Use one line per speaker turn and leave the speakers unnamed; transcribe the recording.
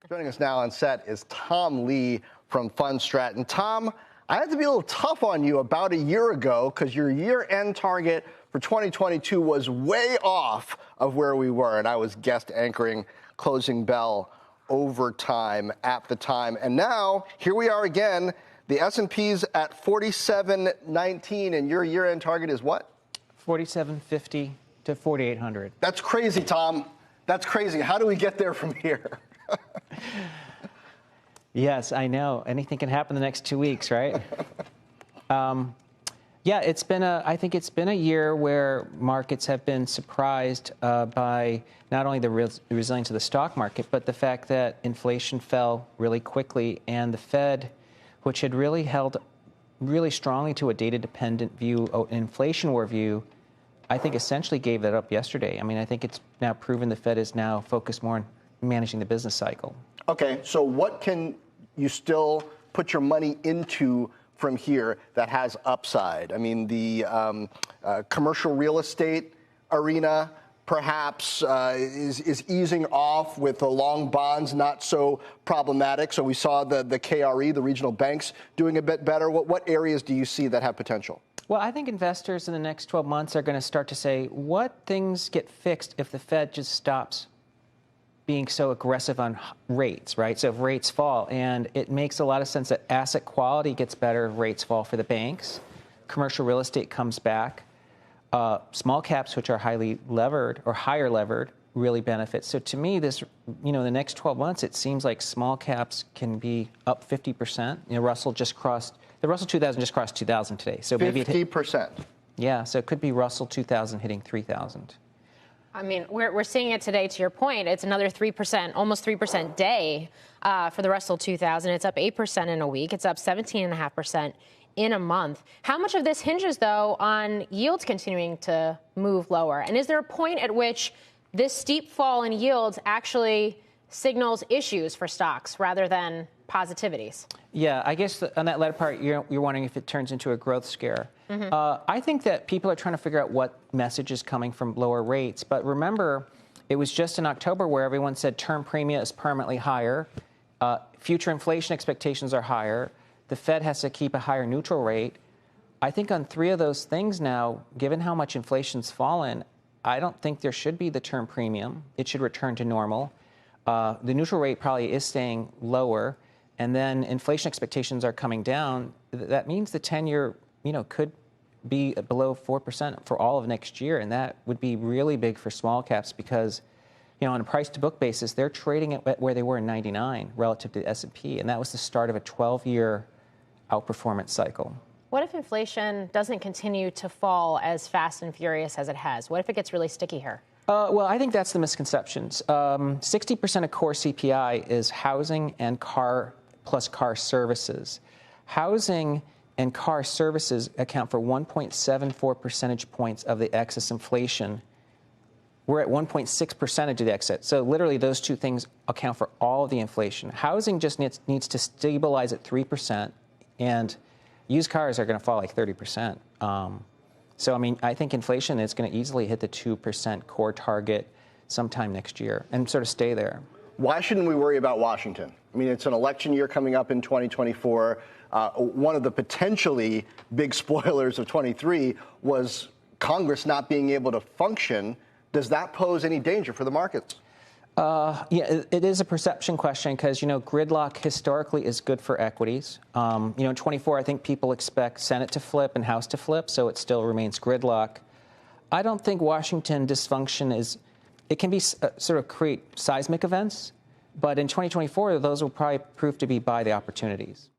Joining us now on set is Tom Lee from Fundstrat. And Tom, I had to be a little tough on you about a year ago because your year-end target for 2022 was way off of where we were. And I was guest anchoring Closing Bell Overtime at the time. And now, here we are again. The S&P's at 4719, and your year-end target is what?
4750 to 4800.
That's crazy, Tom. That's crazy. How do we get there from here?
Yes, I know. Anything can happen the next 2 weeks, right? Yeah, I think it's been a year where markets have been surprised by not only the resilience of the stock market, but the fact that inflation fell really quickly, and the Fed, which had really held really strongly to a data-dependent view, an inflation war view, I think essentially gave that up yesterday. I mean, I think it's now proven the Fed is now focused more on managing the business cycle.
Okay, so what can you still put your money into from here that has upside? I mean, the commercial real estate arena perhaps is easing off with the long bonds not so problematic. So we saw the KRE, the regional banks, doing a bit better. What areas do you see that have potential?
Well, I think investors in the next 12 months are going to start to say, what things get fixed if the Fed just stops being so aggressive on rates, right? So if rates fall, and it makes a lot of sense that asset quality gets better if rates fall for the banks, commercial real estate comes back, small caps, which are highly levered or higher levered, really benefit. So to me, this, the next 12 months, it seems like small caps can be up 50%. The Russell 2000 just crossed 2,000 today. So
50%.
Maybe 50%. Yeah, so it could be Russell 2000 hitting 3,000.
I mean, we're seeing it today, to your point. It's another 3%, almost 3% day for the Russell 2000. It's up 8% in a week. It's up 17.5% in a month. How much of this hinges, though, on yields continuing to move lower? And is there a point at which this steep fall in yields actually signals issues for stocks rather than positivities?
Yeah, I guess on that latter part, you're wondering if it turns into a growth scare. Mm-hmm. I think that people are trying to figure out what message is coming from lower rates. But remember, it was just in October where everyone said term premia is permanently higher. Future inflation expectations are higher. The Fed has to keep a higher neutral rate. I think on three of those things now, given how much inflation's fallen, I don't think there should be the term premium. It should return to normal. The neutral rate probably is staying lower. And then inflation expectations are coming down. That means the 10-year, could be below 4% for all of next year. And that would be really big for small caps because, on a price-to-book basis, they're trading at where they were in 99 relative to the S&P. And that was the start of a 12-year outperformance cycle.
What if inflation doesn't continue to fall as fast and furious as it has? What if it gets really sticky here?
Well, I think that's the misconceptions. 60% of core CPI is housing and car plus car services. Housing and car services account for 1.74 percentage points of the excess inflation. We're at 1.6% of the excess. So literally those two things account for all of the inflation. Housing just needs to stabilize at 3%, and used cars are going to fall like 30%. So, I think inflation is going to easily hit the 2% core target sometime next year and sort of stay there.
Why shouldn't we worry about Washington? It's an election year coming up in 2024. One of the potentially big spoilers of 23 was Congress not being able to function. Does that pose any danger for the markets?
Yeah, it is a perception question because, gridlock historically is good for equities. In 24, I think people expect Senate to flip and House to flip, so it still remains gridlock. I don't think Washington dysfunction it can be sort of create seismic events, but in 2024, those will probably prove to be buy the opportunities.